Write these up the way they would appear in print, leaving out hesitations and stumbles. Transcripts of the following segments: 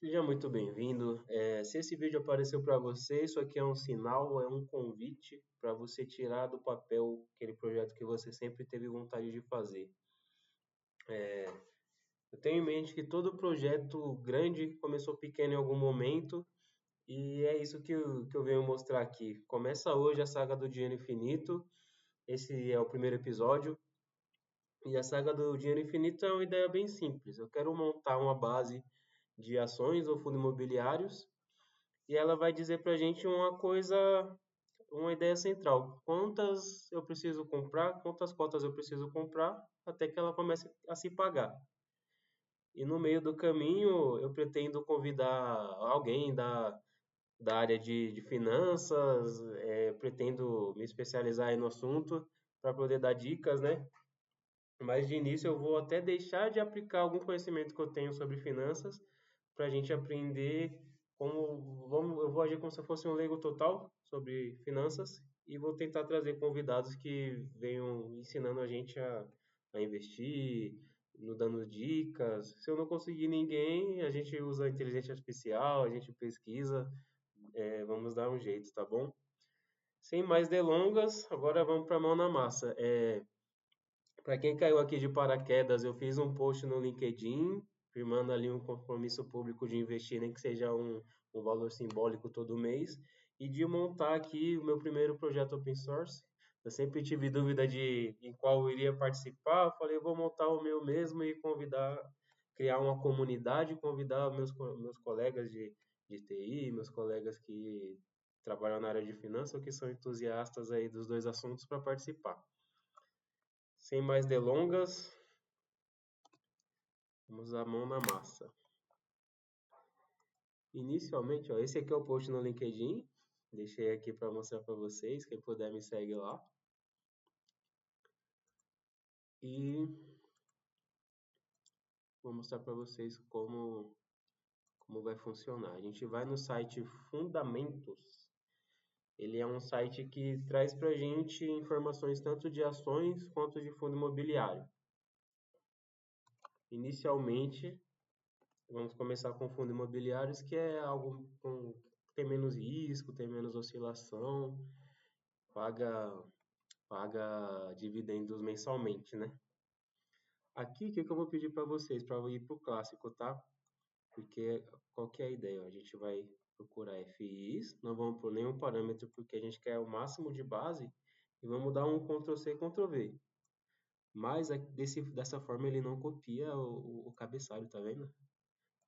Seja muito bem-vindo. Se esse vídeo apareceu para você, isso aqui é um sinal, é um convite para você tirar do papel aquele projeto que você sempre teve vontade de fazer. Eu tenho em mente que todo projeto grande começou pequeno em algum momento e é isso que eu venho mostrar aqui. Começa hoje a saga do Dinheiro Infinito. Esse é o primeiro episódio. E a saga do Dinheiro Infinito é uma ideia bem simples. Eu quero montar uma base de ações ou fundos imobiliários e ela vai dizer para a gente uma coisa, uma ideia central. Quantas eu preciso comprar, quantas cotas eu preciso comprar, até que ela comece a se pagar. E no meio do caminho, eu pretendo convidar alguém da área de finanças, pretendo me especializar aí no assunto para poder dar dicas, né? Mas de início eu vou até deixar de aplicar algum conhecimento que eu tenho sobre finanças para a gente aprender eu vou agir como se eu fosse um leigo total sobre finanças e vou tentar trazer convidados que venham ensinando a gente a investir, nos dando dicas. Se eu não conseguir ninguém, a gente usa a inteligência artificial, a gente pesquisa, vamos dar um jeito, tá bom? Sem mais delongas, agora vamos para a mão na massa. Para quem caiu aqui de paraquedas, eu fiz um post no LinkedIn, firmando ali um compromisso público de investir, nem que seja um valor simbólico todo mês, e de montar aqui o meu primeiro projeto open source. Eu sempre tive dúvida de em qual eu iria participar, eu falei, vou montar o meu mesmo e criar uma comunidade, convidar meus colegas de TI, meus colegas que trabalham na área de finanças ou que são entusiastas aí dos dois assuntos para participar. Sem mais delongas, vamos à mão na massa. Inicialmente, ó, esse aqui é o post no LinkedIn. Deixei aqui para mostrar para vocês. Quem puder me segue lá. E vou mostrar para vocês como vai funcionar. A gente vai no site Fundamentos. Ele é um site que traz para a gente informações tanto de ações quanto de fundo imobiliário. Inicialmente, vamos começar com fundos imobiliários, que é algo tem menos risco, tem menos oscilação, paga, paga dividendos mensalmente, né? Aqui, o que eu vou pedir para vocês, para ir para o clássico, tá? Porque qual que é a ideia? A gente vai procurar FIs, não vamos por nenhum parâmetro, porque a gente quer o máximo de base, e vamos dar um Ctrl+C, Ctrl+V. Mas dessa forma ele não copia o cabeçalho, tá vendo?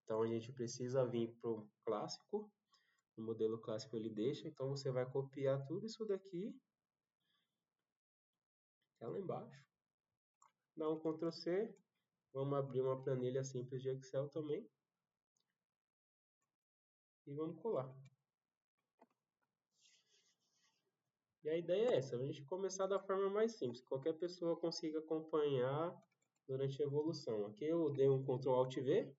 Então a gente precisa vir para o clássico. O modelo clássico ele deixa, então você vai copiar tudo isso daqui, que é lá embaixo, dá um Ctrl C, vamos abrir uma planilha simples de Excel também e vamos colar. E a ideia é essa, a gente começar da forma mais simples, que qualquer pessoa consiga acompanhar durante a evolução. Aqui eu dei um Ctrl Alt V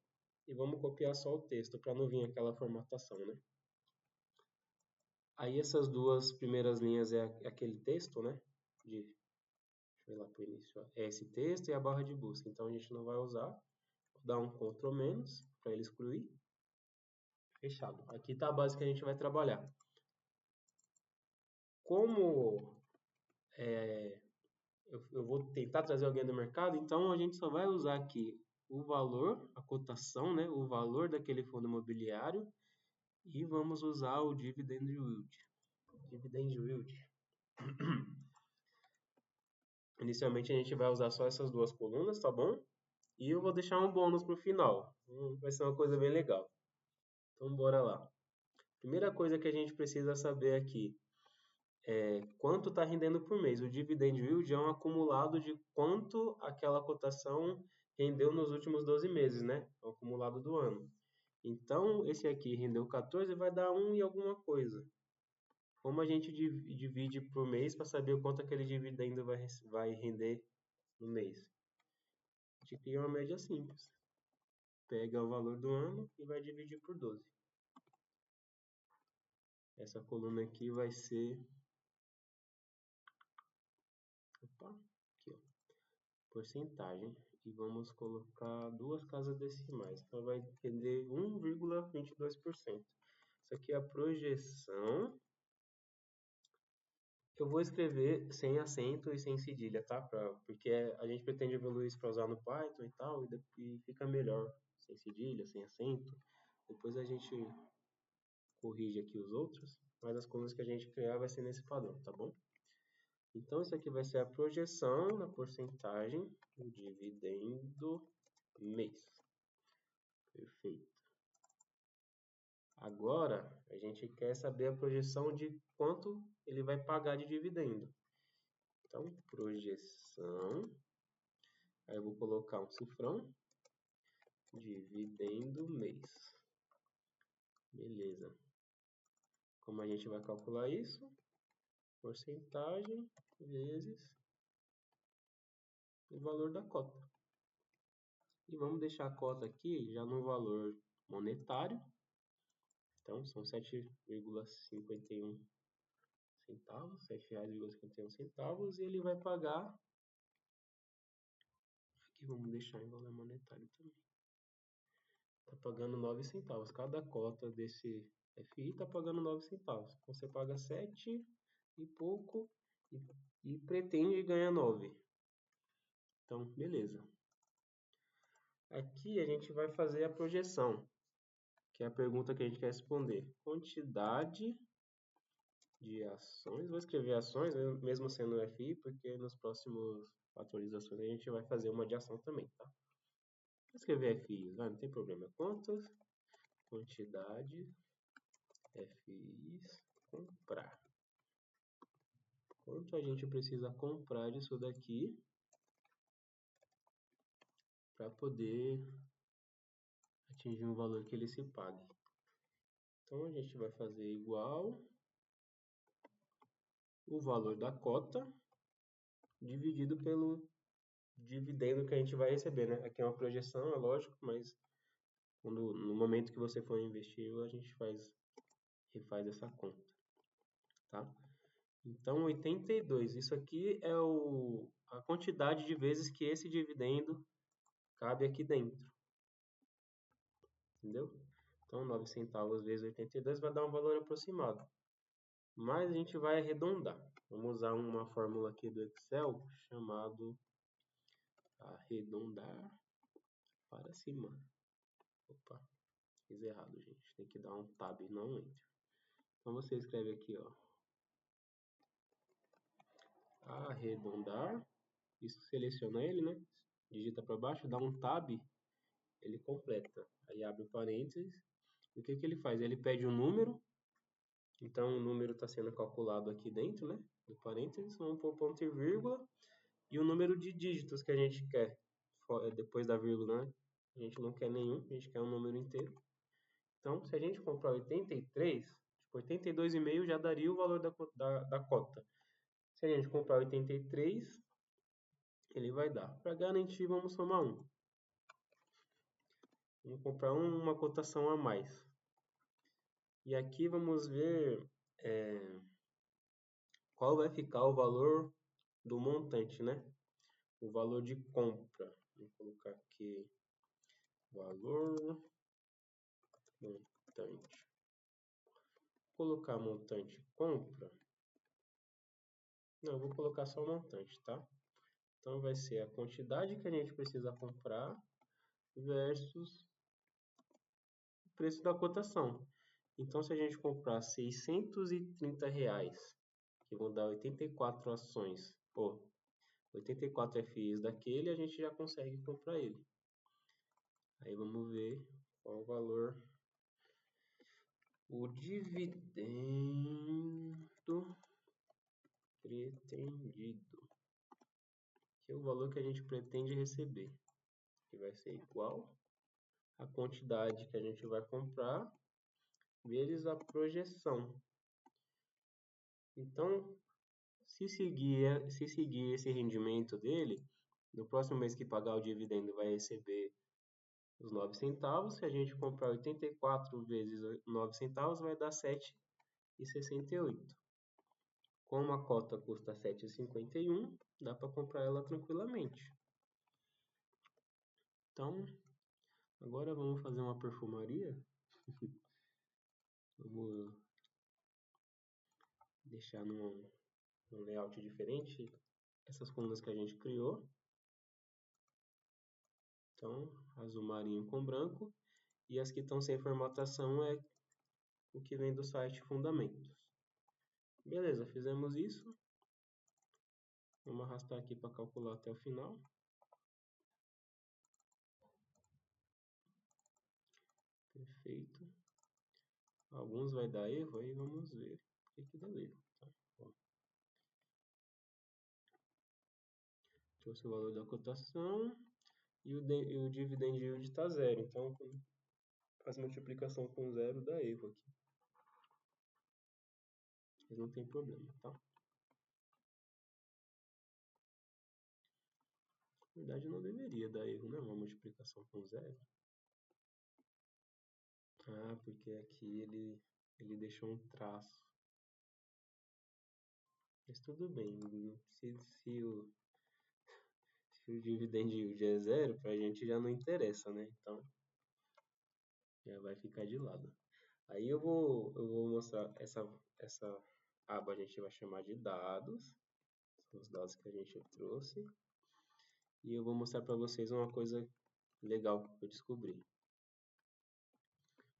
e vamos copiar só o texto para não vir aquela formatação, né? Aí essas duas primeiras linhas é aquele texto, né? Deixa eu ir lá para o início. Ó. É esse texto e a barra de busca. Então a gente não vai usar. Vou dar um Ctrl- para ele excluir. Fechado. Aqui está a base que a gente vai trabalhar. Como eu vou tentar trazer alguém do mercado, então a gente só vai usar aqui o valor, a cotação, né? O valor daquele fundo imobiliário e vamos usar o dividend yield. Dividend yield. Inicialmente a gente vai usar só essas duas colunas, tá bom? E eu vou deixar um bônus para o final. Vai ser uma coisa bem legal. Então bora lá. Primeira coisa que a gente precisa saber aqui é quanto está rendendo por mês. O dividend yield é um acumulado de quanto aquela cotação rendeu nos últimos 12 meses, né? É o acumulado do ano. Então, esse aqui rendeu 14, vai dar 1 e alguma coisa. Como a gente divide por mês para saber o quanto aquele dividendo vai render no mês? A gente cria uma média simples. Pega o valor do ano e vai dividir por 12. Essa coluna aqui vai ser... Opa, aqui, ó. Porcentagem. e vamos colocar duas casas decimais. Então vai render 1,22%. Isso aqui é a projeção. Eu vou escrever sem acento e sem cedilha, tá? Porque a gente pretende evoluir isso para usar no Python e tal, e fica melhor sem cedilha, sem acento. Depois a gente corrige aqui os outros, mas as coisas que a gente criar vai ser nesse padrão, tá bom? Então, isso aqui vai ser a projeção da porcentagem do dividendo mês. Perfeito. Agora, a gente quer saber a projeção de quanto ele vai pagar de dividendo. Então, projeção. Aí eu vou colocar um cifrão. Dividendo mês. Beleza. Como a gente vai calcular isso? Porcentagem vezes o valor da cota. E vamos deixar a cota aqui já no valor monetário. Então, são 7,51 centavos, R$7,51, e ele vai pagar, aqui vamos deixar em valor monetário também, está pagando 9 centavos, cada cota desse FI está pagando 9 centavos, então você paga 7 e pouco e pretende ganhar 9, então beleza. Aqui a gente vai fazer a projeção, que é a pergunta que a gente quer responder, quantidade de ações, vou escrever ações, mesmo sendo FI, porque nos próximos atualizações a gente vai fazer uma de ação também, tá? Vou escrever FIs, não tem problema. Quantas quantidade FIs comprar? Quanto a gente precisa comprar disso daqui para poder atingir um valor que ele se pague? Então a gente vai fazer igual o valor da cota dividido pelo dividendo que a gente vai receber, né? Aqui é uma projeção, é lógico, mas no momento que você for investir, a gente refaz essa conta, tá? Então, 82, isso aqui é a quantidade de vezes que esse dividendo cabe aqui dentro, entendeu? Então, 9 centavos vezes 82 vai dar um valor aproximado, mas a gente vai arredondar. Vamos usar uma fórmula aqui do Excel chamado arredondar para cima. Opa, fiz errado, gente. Tem que dar um tab, não um enter. Então, você escreve aqui, ó, arredondar, isso seleciona ele, né? Digita para baixo, dá um tab, ele completa. Aí abre o parênteses. E o que ele faz? Ele pede um número. Então o número está sendo calculado aqui dentro, né? Do parênteses, vamos pôr ponto e vírgula. E o número de dígitos que a gente quer depois da vírgula, né? A gente não quer nenhum, a gente quer um número inteiro. Então, se a gente comprar 83, tipo, 82,5 já daria o valor da cota. Se a gente comprar 83, ele vai dar. Para garantir, vamos somar 1. Vamos comprar uma cotação a mais. E aqui vamos ver qual vai ficar o valor do montante, né? O valor de compra. Vou colocar aqui valor montante. Vou colocar montante compra. Não, vou colocar só montante, tá? Então vai ser a quantidade que a gente precisa comprar versus o preço da cotação. Então, se a gente comprar R$630, que vão dar 84 ações, ou 84 FIs daquele, a gente já consegue comprar ele. Aí vamos ver qual o valor. O dividendo pretendido, que é o valor que a gente pretende receber, que vai ser igual a quantidade que a gente vai comprar vezes a projeção. Então, se seguir esse rendimento dele, no próximo mês que pagar o dividendo vai receber os 9 centavos. Se a gente comprar 84 vezes 9 centavos, vai dar 7,68. Como a cota custa 7,51, dá para comprar ela tranquilamente. Então, agora vamos fazer uma perfumaria. Vamos deixar num layout diferente essas colunas que a gente criou. Então, azul marinho com branco. E as que estão sem formatação é o que vem do site Fundamentos. Beleza, fizemos isso. Vamos arrastar aqui para calcular até o final. Perfeito. Alguns vai dar erro, aí vamos ver o que deu erro. Tá? Ó, trouxe o valor da cotação e o dividend yield está zero. Então, faz multiplicação com zero, dá erro aqui. Mas não tem problema, tá? Na verdade, não deveria dar erro, né? Uma multiplicação com zero. Ah, porque aqui ele deixou um traço. Mas tudo bem. Se o dividend yield é zero, pra gente já não interessa, né? Então, já vai ficar de lado. Aí eu vou mostrar essa aba, a gente vai chamar de dados. São os dados que a gente trouxe. E eu vou mostrar para vocês uma coisa legal que eu descobri.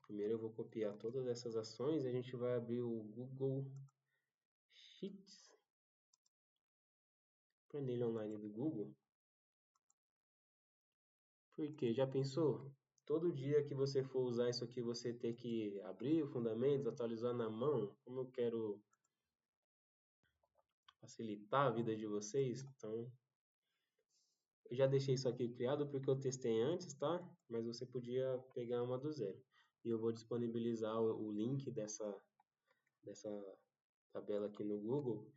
Primeiro eu vou copiar todas essas ações e a gente vai abrir o Google Sheets, planilha online do Google. Porque já pensou? Todo dia que você for usar isso aqui, você ter que abrir o Fundamentos, atualizar na mão, como eu quero facilitar a vida de vocês, então eu já deixei isso aqui criado porque eu testei antes, tá? Mas você podia pegar uma do zero. E eu vou disponibilizar o link dessa tabela aqui no Google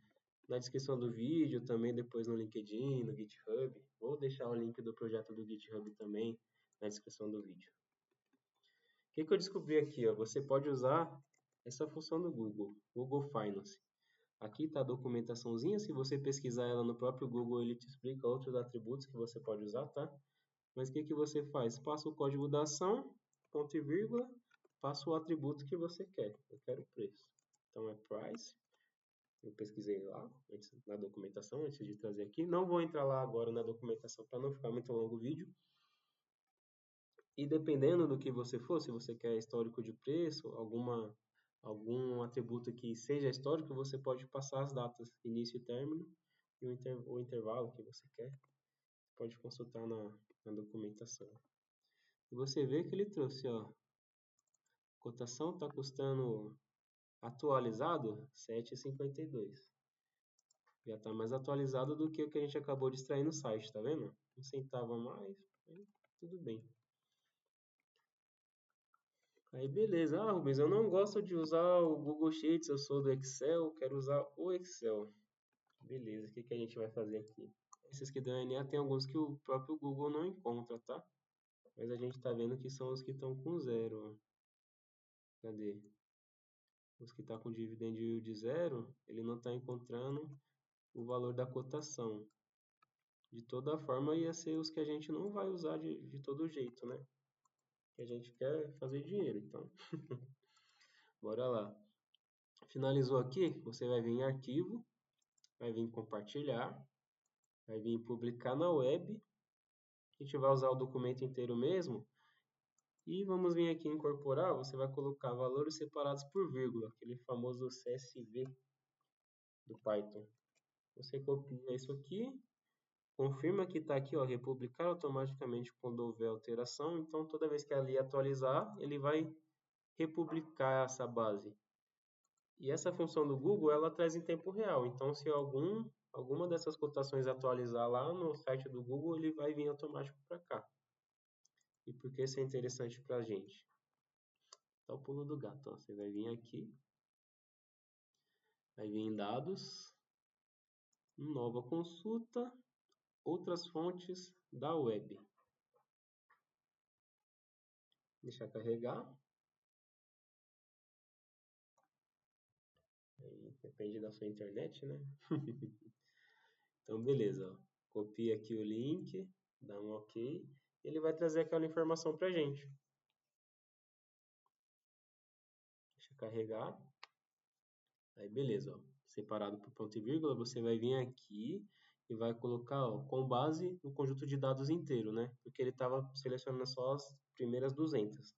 na descrição do vídeo, também depois no LinkedIn, no GitHub. Vou deixar o link do projeto do GitHub também na descrição do vídeo. O que eu descobri aqui? Ó? Você pode usar essa função do Google, Google Finance. Aqui está a documentaçãozinha, se você pesquisar ela no próprio Google, ele te explica outros atributos que você pode usar, tá? Mas o que você faz? Passa o código da ação, ponto e vírgula, passa o atributo que você quer. Eu quero o preço. Então é price. Eu pesquisei lá na documentação antes de trazer aqui. Não vou entrar lá agora na documentação para não ficar muito longo o vídeo. E dependendo do que você for, se você quer histórico de preço, algum atributo que seja histórico, você pode passar as datas, início e término, e o intervalo que você quer. Pode consultar na documentação. E você vê que ele trouxe, ó, cotação está custando atualizado R$ 7,52. Já está mais atualizado do que o que a gente acabou de extrair no site, tá vendo? Um centavo a mais, tudo bem. Aí beleza, Rubens, eu não gosto de usar o Google Sheets, eu sou do Excel, quero usar o Excel. Beleza, o que a gente vai fazer aqui? Esses aqui do DNA tem alguns que o próprio Google não encontra, tá? Mas a gente está vendo que são os que estão com zero. Ó. Cadê? Os que estão com dividend yield de zero, ele não está encontrando o valor da cotação. De toda forma, ia ser os que a gente não vai usar de todo jeito, né? Que a gente quer fazer dinheiro, então. Bora lá. Finalizou aqui, você vai vir em arquivo, vai vir em compartilhar, vai vir em publicar na web. A gente vai usar o documento inteiro mesmo. E vamos vir aqui em incorporar, você vai colocar valores separados por vírgula, aquele famoso CSV do Python. Você copia isso aqui, confirma que está aqui, ó, republicar automaticamente quando houver alteração. Então, toda vez que ali atualizar, ele vai republicar essa base. E essa função do Google, ela traz em tempo real. Então, se alguma dessas cotações atualizar lá no site do Google, ele vai vir automático para cá. E por que isso é interessante para a gente? Tá o pulo do gato. Ó. Você vai vir aqui, vai vir em dados, nova consulta, outras fontes da web. Deixar carregar. Aí depende da sua internet, né? Então, beleza. Ó. Copia aqui o link, dá um OK. ele vai trazer aquela informação para a gente. Deixa eu carregar. Aí beleza, ó, separado por ponto e vírgula, você vai vir aqui e vai colocar, ó, com base no conjunto de dados inteiro, né? Porque ele estava selecionando só as primeiras 200.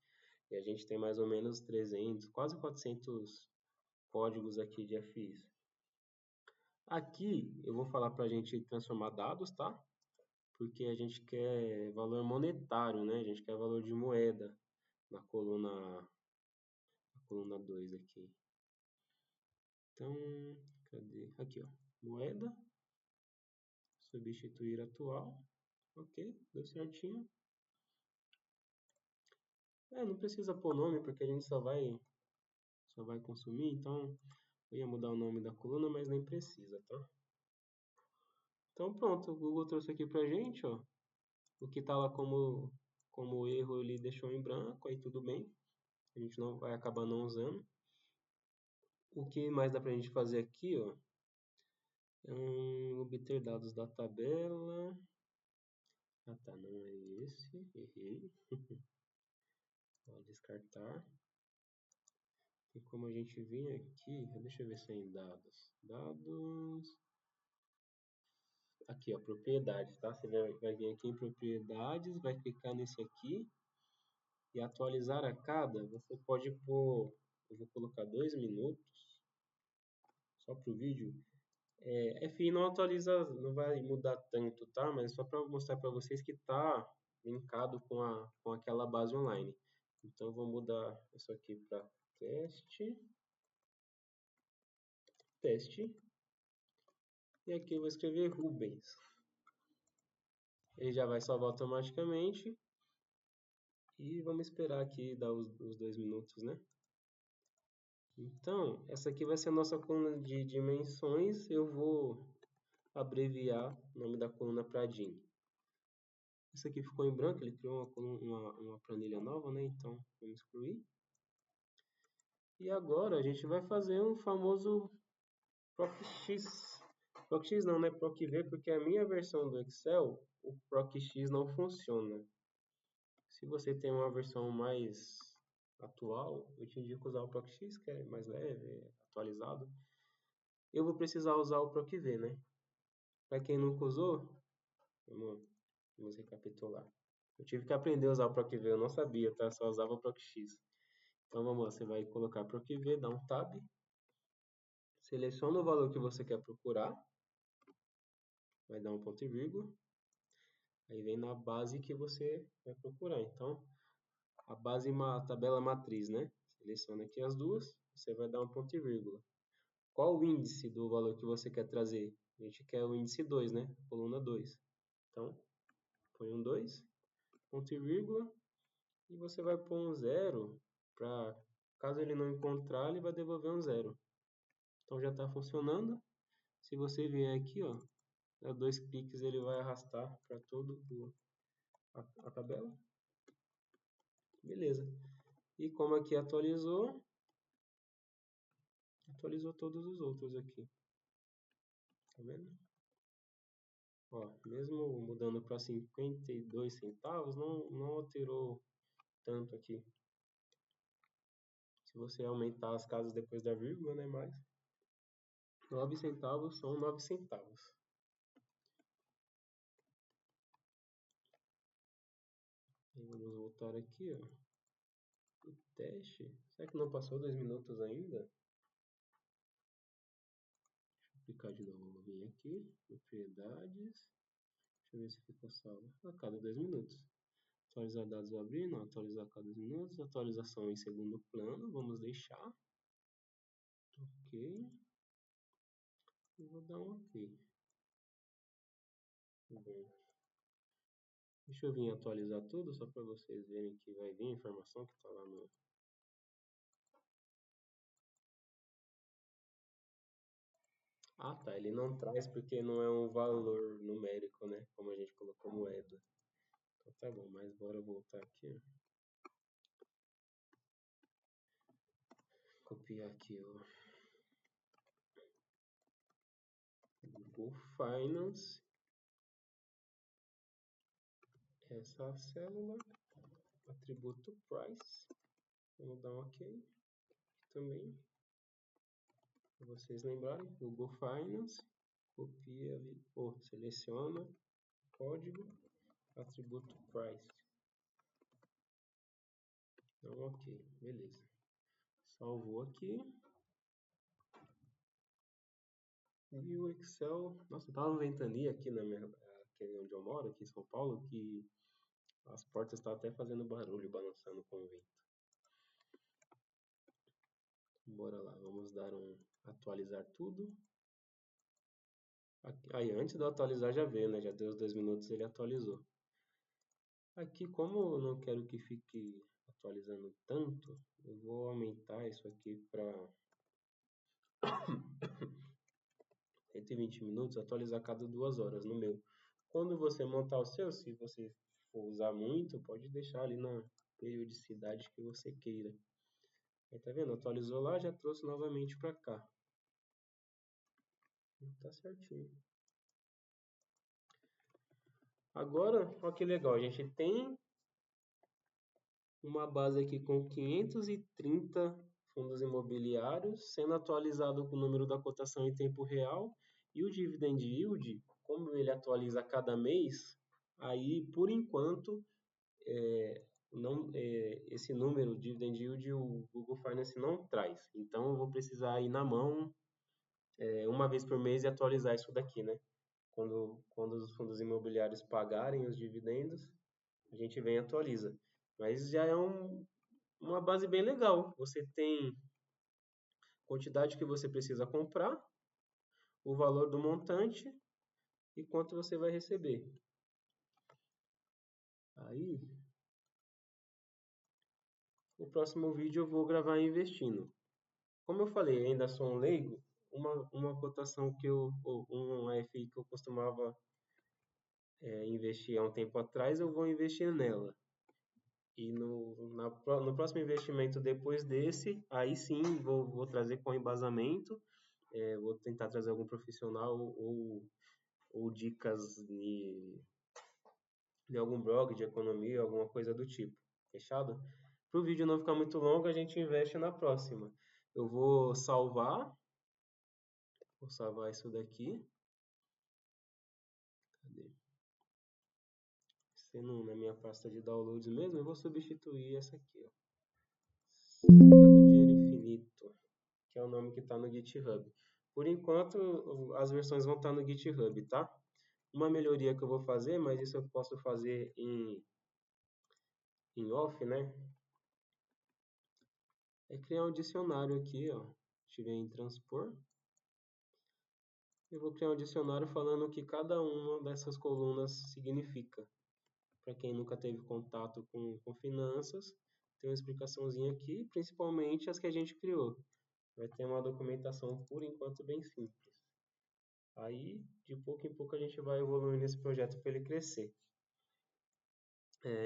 E a gente tem mais ou menos 300, quase 400 códigos aqui de FIs. Aqui eu vou falar para a gente transformar dados, tá? Porque a gente quer valor monetário, né? A gente quer valor de moeda na coluna 2 aqui. Então, cadê? Aqui, ó. Moeda, substituir atual. Ok, deu certinho. Não precisa pôr nome, porque a gente só vai consumir, então eu ia mudar o nome da coluna, mas nem precisa, tá? Então pronto, o Google trouxe aqui pra gente, ó, o que tá lá como erro ele deixou em branco, aí tudo bem, a gente não vai acabar não usando. O que mais dá pra gente fazer aqui, ó, obter dados da tabela. Ah tá, não é esse, errei. Vou descartar. Tem como a gente vir aqui, deixa eu ver se é em dados. Dados. Aqui, ó, propriedades, tá? Você vai vir aqui em propriedades, vai clicar nesse aqui e atualizar a cada. Você pode pôr, eu vou colocar 2 minutos só para o vídeo. FI não atualiza, não vai mudar tanto, tá? Mas só para mostrar para vocês que tá linkado com aquela base online. Então eu vou mudar isso aqui para teste, e aqui eu vou escrever Rubens. Ele já vai salvar automaticamente. E vamos esperar aqui dar os 2 minutos, né? Então, essa aqui vai ser a nossa coluna de dimensões. Eu vou abreviar o nome da coluna para DIN. Isso aqui ficou em branco, ele criou uma planilha nova, né? Então, vamos excluir. E agora a gente vai fazer um famoso PROC-X. PROC-X não, né? PROC-V, porque a minha versão do Excel, o PROC-X não funciona. Se você tem uma versão mais atual, eu te indico usar o PROC-X, que é mais leve, atualizado. Eu vou precisar usar o PROC-V, né? Para quem nunca usou, vamos recapitular. Eu tive que aprender a usar o PROC-V, eu não sabia, tá? Só usava o PROC-X. Então vamos lá, você vai colocar PROC-V, dá um Tab, seleciona o valor que você quer procurar, vai dar um ponto e vírgula, aí vem na base que você vai procurar. Então, a base é uma tabela matriz, né? Seleciona aqui as duas, você vai dar um ponto e vírgula. Qual o índice do valor que você quer trazer? A gente quer o índice 2, né? Coluna 2. Então, põe um 2, ponto e vírgula, e você vai pôr um 0 para, caso ele não encontrar, ele vai devolver um 0. Então já está funcionando. Se você vier aqui, ó, dá 2 cliques, ele vai arrastar para todo a tabela. Beleza. E como aqui atualizou todos os outros aqui. Tá vendo? Ó, mesmo mudando para 52 centavos, não alterou tanto aqui. Se você aumentar as casas depois da vírgula, né, mais 9 centavos são 9 centavos. E vamos voltar aqui, ó. O teste. Será que não passou 2 minutos ainda? Deixa eu clicar de novo. Vou vir aqui, propriedades. Deixa eu ver se ficou salvo. A cada 2 minutos. Atualizar dados vou abrir, não. Atualizar a cada 2 minutos. Atualização em segundo plano. Vamos deixar. Ok. E vou dar um ok. Bem, deixa eu vir atualizar tudo só para vocês verem que vai vir a informação que está lá no. Ah, tá. Ele não traz porque não é um valor numérico, né? Como a gente colocou moeda. Então tá bom, mas bora voltar aqui, ó. Copiar aqui o Google Finance. essa célula, atributo price, vamos dar um ok também, para vocês lembrarem, Google Finance, copia ali, ou seleciona código, atributo price, então ok, beleza, salvou aqui, e o Excel, nossa, tava uma ventania aqui aqui onde eu moro, aqui em São Paulo, que as portas estão até fazendo barulho, balançando com o vento. Bora lá, vamos dar um atualizar tudo. Aí, antes de eu atualizar já veio, né? Já deu os 2 minutos, ele atualizou. Aqui, como eu não quero que fique atualizando tanto, eu vou aumentar isso aqui para 120 minutos, atualizar cada 2 horas no meu. Quando você montar o seu, se você for usar muito, pode deixar ali na periodicidade que você queira. Aí, tá vendo? Atualizou lá, já trouxe novamente para cá. Tá certinho. Agora, olha que legal, a gente tem uma base aqui com 530 fundos imobiliários, sendo atualizado com o número da cotação em tempo real, e o dividend yield, como ele atualiza a cada mês, aí por enquanto não, esse número dividend yield o Google Finance não traz. Então eu vou precisar ir na mão uma vez por mês e atualizar isso daqui, né? Quando os fundos imobiliários pagarem os dividendos, a gente vem e atualiza. Mas já é uma base bem legal. Você tem quantidade que você precisa comprar, o valor do montante e quanto você vai receber. Aí, o próximo vídeo eu vou gravar investindo. Como eu falei, ainda sou um leigo, uma cotação ou um AFI que eu costumava investir há um tempo atrás, eu vou investir nela. E no próximo investimento depois desse, aí sim vou trazer com embasamento, vou tentar trazer algum profissional ou dicas de algum blog de economia, alguma coisa do tipo. Fechado? Para o vídeo não ficar muito longo, a gente investe na próxima. Eu vou salvar isso daqui. Cadê? Sendo na minha pasta de downloads mesmo, eu vou substituir essa aqui, ó. Saga do Dinheiro Infinito, que é o nome que está no GitHub. Por enquanto, as versões vão estar no GitHub, tá? Uma melhoria que eu vou fazer, mas isso eu posso fazer em off, né? É criar um dicionário aqui, ó. Tive em transpor. Eu vou criar um dicionário falando o que cada uma dessas colunas significa. Para quem nunca teve contato com finanças, tem uma explicaçãozinha aqui, principalmente as que a gente criou. Vai ter uma documentação, por enquanto, bem simples. Aí, de pouco em pouco, a gente vai evoluindo esse projeto para ele crescer.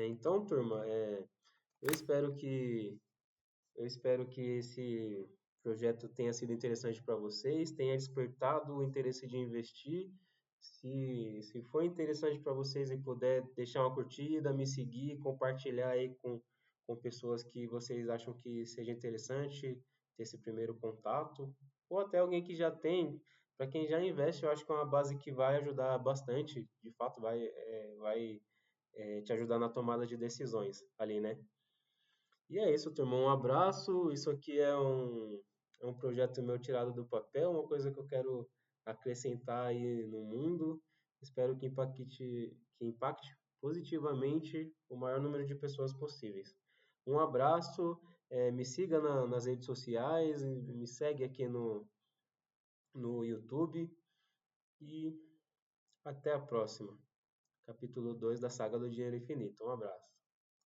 Então, turma, eu espero que esse projeto tenha sido interessante para vocês, tenha despertado o interesse de investir. Se for interessante para vocês e puder deixar uma curtida, me seguir, compartilhar aí com pessoas que vocês acham que seja interessante ter esse primeiro contato, ou até alguém que já tem. Para quem já investe, eu acho que é uma base que vai ajudar bastante, de fato, vai te ajudar na tomada de decisões ali, né? E é isso, turma. Um abraço. Isso aqui é um projeto meu tirado do papel, uma coisa que eu quero acrescentar aí no mundo. Espero que impacte positivamente o maior número de pessoas possíveis. Um abraço. Me siga nas redes sociais, me segue aqui no YouTube e até a próxima. Capítulo 2 da Saga do Dinheiro Infinito. Um abraço.